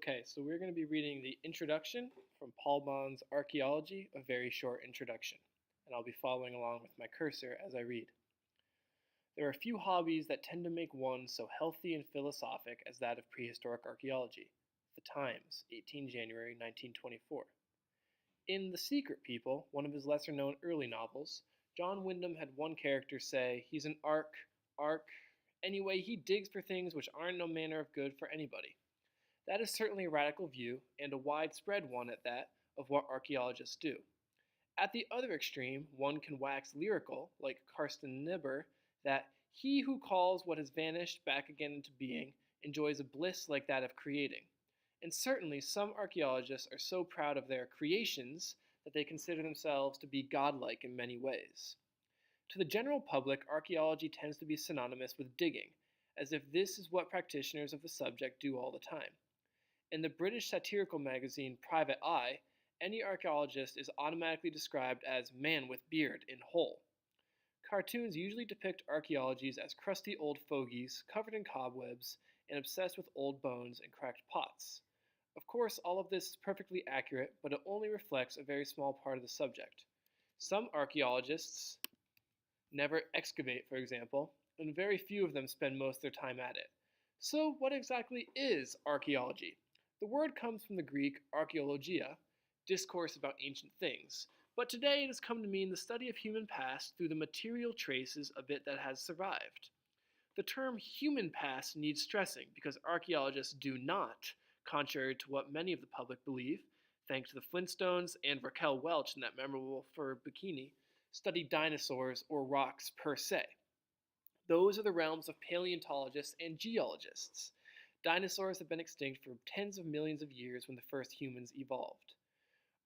Okay, so we're going to be reading the introduction from Paul Bahn's Archaeology, a very short introduction, and I'll be following along with my cursor as I read. There are few hobbies that tend to make one so healthy and philosophic as that of prehistoric archaeology. The Times, 18 January 1924. In The Secret People, one of his lesser known early novels, John Wyndham had one character say he's an arc, anyway, he digs for things which aren't no manner of good for anybody. That is certainly a radical view, and a widespread one at that, of what archaeologists do. At the other extreme, one can wax lyrical, like Carsten Niebuhr, that he who calls what has vanished back again into being enjoys a bliss like that of creating. And certainly some archaeologists are so proud of their creations that they consider themselves to be godlike in many ways. To the general public, archaeology tends to be synonymous with digging, as if this is what practitioners of the subject do all the time. In the British satirical magazine Private Eye, any archaeologist is automatically described as man with beard in hole. Cartoons usually depict archaeologies as crusty old fogies, covered in cobwebs, and obsessed with old bones and cracked pots. Of course, all of this is perfectly accurate, but it only reflects a very small part of the subject. Some archaeologists never excavate, for example, and very few of them spend most of their time at it. So, what exactly is archaeology? The word comes from the Greek archaeologia, discourse about ancient things, but today it has come to mean the study of human past through the material traces of it that has survived. The term human past needs stressing because archaeologists do not, contrary to what many of the public believe, thanks to the Flintstones and Raquel Welch in that memorable fur bikini, study dinosaurs or rocks per se. Those are the realms of paleontologists and geologists. Dinosaurs have been extinct for tens of millions of years when the first humans evolved.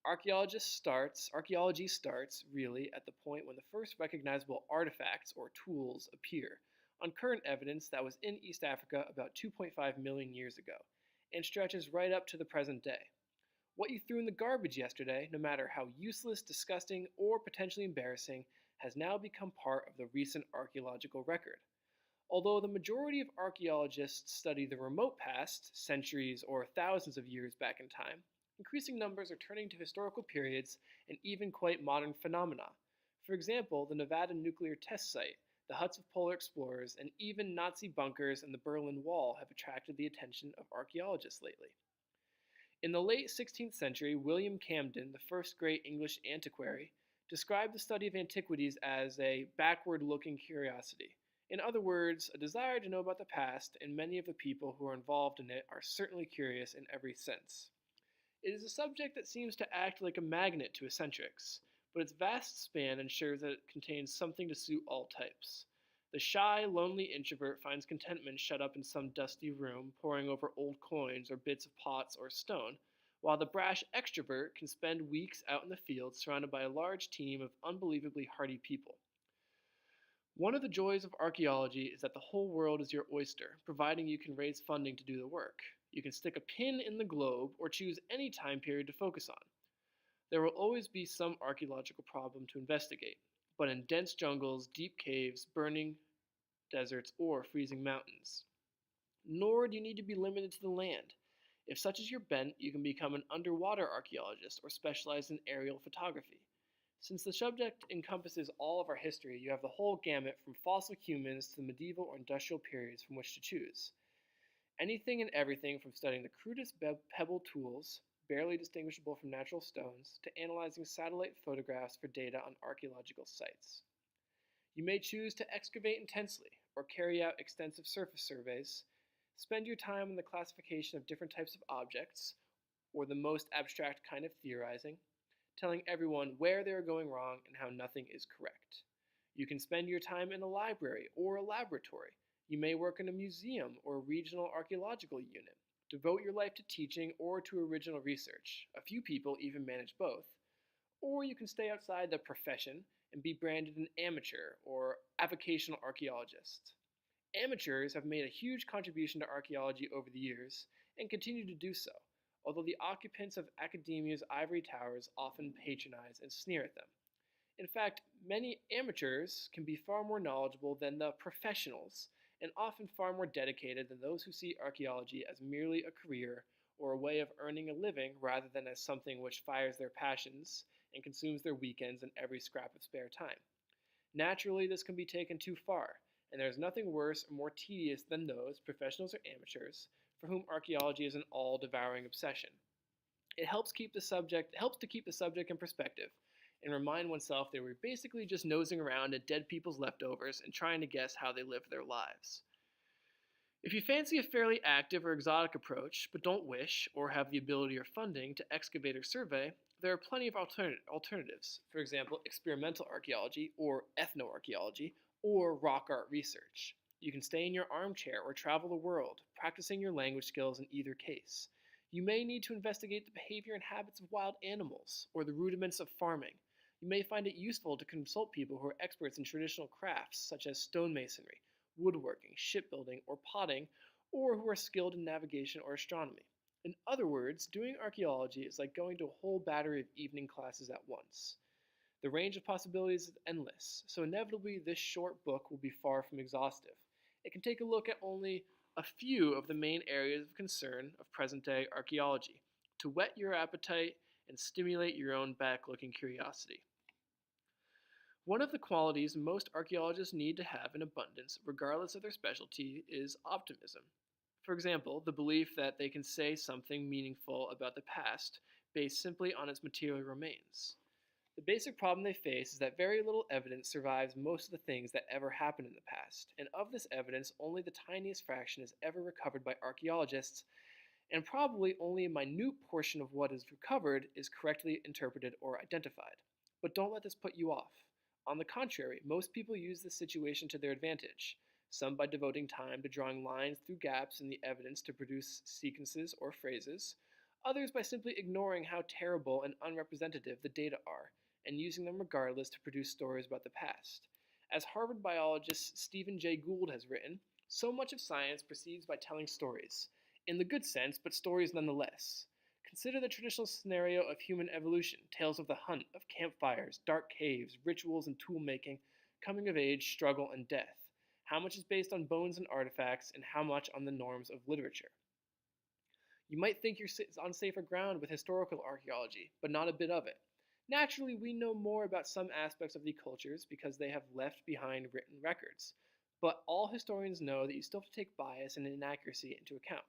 Archaeology starts, really, at the point when the first recognizable artifacts or tools appear, on current evidence that was in East Africa about 2.5 million years ago, and stretches right up to the present day. What you threw in the garbage yesterday, no matter how useless, disgusting, or potentially embarrassing, has now become part of the recent archaeological record. Although the majority of archaeologists study the remote past, centuries or thousands of years back in time, increasing numbers are turning to historical periods and even quite modern phenomena. For example, the Nevada nuclear test site, the huts of polar explorers, and even Nazi bunkers and the Berlin Wall have attracted the attention of archaeologists lately. In the late 16th century, William Camden, the first great English antiquary, described the study of antiquities as a backward-looking curiosity. In other words, a desire to know about the past, and many of the people who are involved in it are certainly curious in every sense. It is a subject that seems to act like a magnet to eccentrics, but its vast span ensures that it contains something to suit all types. The shy, lonely introvert finds contentment shut up in some dusty room, poring over old coins or bits of pots or stone, while the brash extrovert can spend weeks out in the field surrounded by a large team of unbelievably hardy people. One of the joys of archaeology is that the whole world is your oyster, providing you can raise funding to do the work. You can stick a pin in the globe or choose any time period to focus on. There will always be some archaeological problem to investigate, but in dense jungles, deep caves, burning deserts, or freezing mountains. Nor do you need to be limited to the land. If such is your bent, you can become an underwater archaeologist or specialize in aerial photography. Since the subject encompasses all of our history, you have the whole gamut from fossil humans to the medieval or industrial periods from which to choose. Anything and everything from studying the crudest pebble tools, barely distinguishable from natural stones, to analyzing satellite photographs for data on archaeological sites. You may choose to excavate intensely or carry out extensive surface surveys, spend your time on the classification of different types of objects, or the most abstract kind of theorizing, telling everyone where they are going wrong and how nothing is correct. You can spend your time in a library or a laboratory. You may work in a museum or a regional archaeological unit, devote your life to teaching or to original research. A few people even manage both. Or you can stay outside the profession and be branded an amateur or avocational archaeologist. Amateurs have made a huge contribution to archaeology over the years and continue to do so, although the occupants of academia's ivory towers often patronize and sneer at them. In fact, many amateurs can be far more knowledgeable than the professionals, and often far more dedicated than those who see archaeology as merely a career or a way of earning a living rather than as something which fires their passions and consumes their weekends and every scrap of spare time. Naturally, this can be taken too far, and there is nothing worse or more tedious than those, professionals or amateurs, for whom archaeology is an all-devouring obsession. It helps to keep the subject in perspective and remind oneself that we're basically just nosing around at dead people's leftovers and trying to guess how they lived their lives. If you fancy a fairly active or exotic approach, but don't wish or have the ability or funding to excavate or survey, there are plenty of alternatives. For example, experimental archaeology or ethnoarchaeology or rock art research. You can stay in your armchair or travel the world, practicing your language skills in either case. You may need to investigate the behavior and habits of wild animals or the rudiments of farming. You may find it useful to consult people who are experts in traditional crafts such as stonemasonry, woodworking, shipbuilding, or potting, or who are skilled in navigation or astronomy. In other words, doing archaeology is like going to a whole battery of evening classes at once. The range of possibilities is endless, so inevitably this short book will be far from exhaustive. It can take a look at only a few of the main areas of concern of present-day archaeology to whet your appetite and stimulate your own back-looking curiosity. One of the qualities most archaeologists need to have in abundance, regardless of their specialty, is optimism. For example, the belief that they can say something meaningful about the past based simply on its material remains. The basic problem they face is that very little evidence survives most of the things that ever happened in the past, and of this evidence, only the tiniest fraction is ever recovered by archaeologists, and probably only a minute portion of what is recovered is correctly interpreted or identified. But don't let this put you off. On the contrary, most people use this situation to their advantage, some by devoting time to drawing lines through gaps in the evidence to produce sequences or phrases, others by simply ignoring how terrible and unrepresentative the data are, and using them regardless to produce stories about the past. As Harvard biologist Stephen Jay Gould has written, so much of science proceeds by telling stories, in the good sense, but stories nonetheless. Consider the traditional scenario of human evolution, tales of the hunt, of campfires, dark caves, rituals and tool-making, coming of age, struggle, and death. How much is based on bones and artifacts, and how much on the norms of literature? You might think you're on safer ground with historical archaeology, but not a bit of it. Naturally, we know more about some aspects of the cultures because they have left behind written records, but all historians know that you still have to take bias and inaccuracy into account.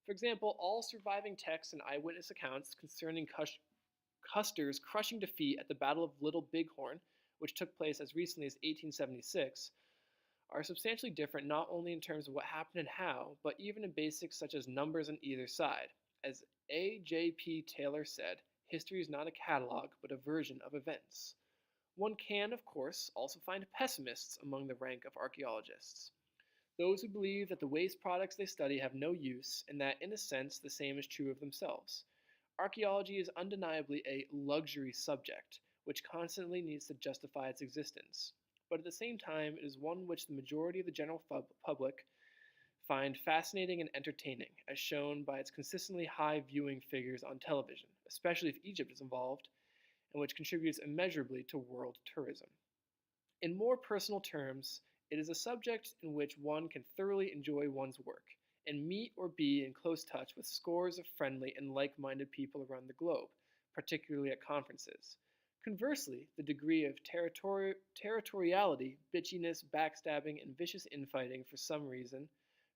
For example, all surviving texts and eyewitness accounts concerning Custer's crushing defeat at the Battle of Little Bighorn, which took place as recently as 1876, are substantially different not only in terms of what happened and how, but even in basics such as numbers on either side. As A.J.P. Taylor said, history is not a catalog, but a version of events. One can, of course, also find pessimists among the rank of archaeologists. Those who believe that the waste products they study have no use, and that, in a sense, the same is true of themselves. Archaeology is undeniably a luxury subject, which constantly needs to justify its existence. But at the same time, it is one which the majority of the general public find fascinating and entertaining, as shown by its consistently high viewing figures on television, especially if Egypt is involved, and which contributes immeasurably to world tourism. In more personal terms, it is a subject in which one can thoroughly enjoy one's work, and meet or be in close touch with scores of friendly and like-minded people around the globe, particularly at conferences. Conversely, the degree of territoriality, bitchiness, backstabbing, and vicious infighting for some reason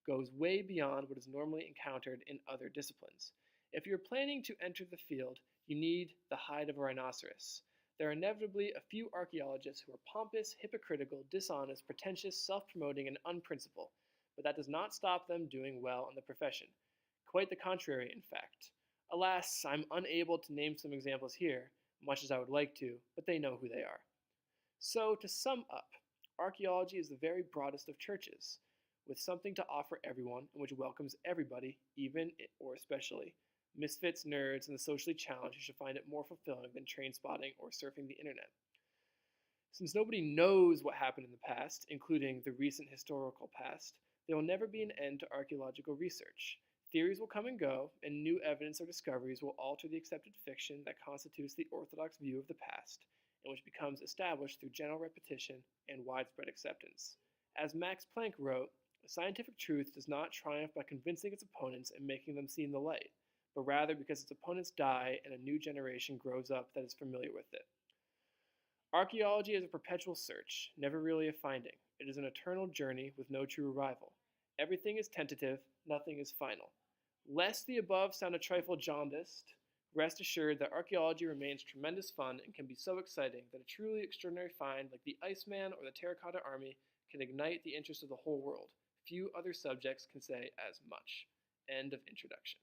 goes way beyond what is normally encountered in other disciplines. If you're planning to enter the field, you need the hide of a rhinoceros. There are inevitably a few archaeologists who are pompous, hypocritical, dishonest, pretentious, self-promoting, and unprincipled, but that does not stop them doing well in the profession. Quite the contrary, in fact. Alas, I'm unable to name some examples here, much as I would like to, but they know who they are. So, to sum up, archaeology is the very broadest of churches, with something to offer everyone and which welcomes everybody, even or especially misfits, nerds, and the socially challenged who should find it more fulfilling than train spotting or surfing the internet. Since nobody knows what happened in the past, including the recent historical past, there will never be an end to archaeological research. Theories will come and go, and new evidence or discoveries will alter the accepted fiction that constitutes the orthodox view of the past, and which becomes established through general repetition and widespread acceptance. As Max Planck wrote, scientific truth does not triumph by convincing its opponents and making them see in the light, but rather because its opponents die and a new generation grows up that is familiar with it. Archaeology is a perpetual search, never really a finding. It is an eternal journey with no true arrival. Everything is tentative, nothing is final. Lest the above sound a trifle jaundiced, rest assured that archaeology remains tremendous fun and can be so exciting that a truly extraordinary find like the Iceman or the Terracotta Army can ignite the interest of the whole world. Few other subjects can say as much. End of introduction.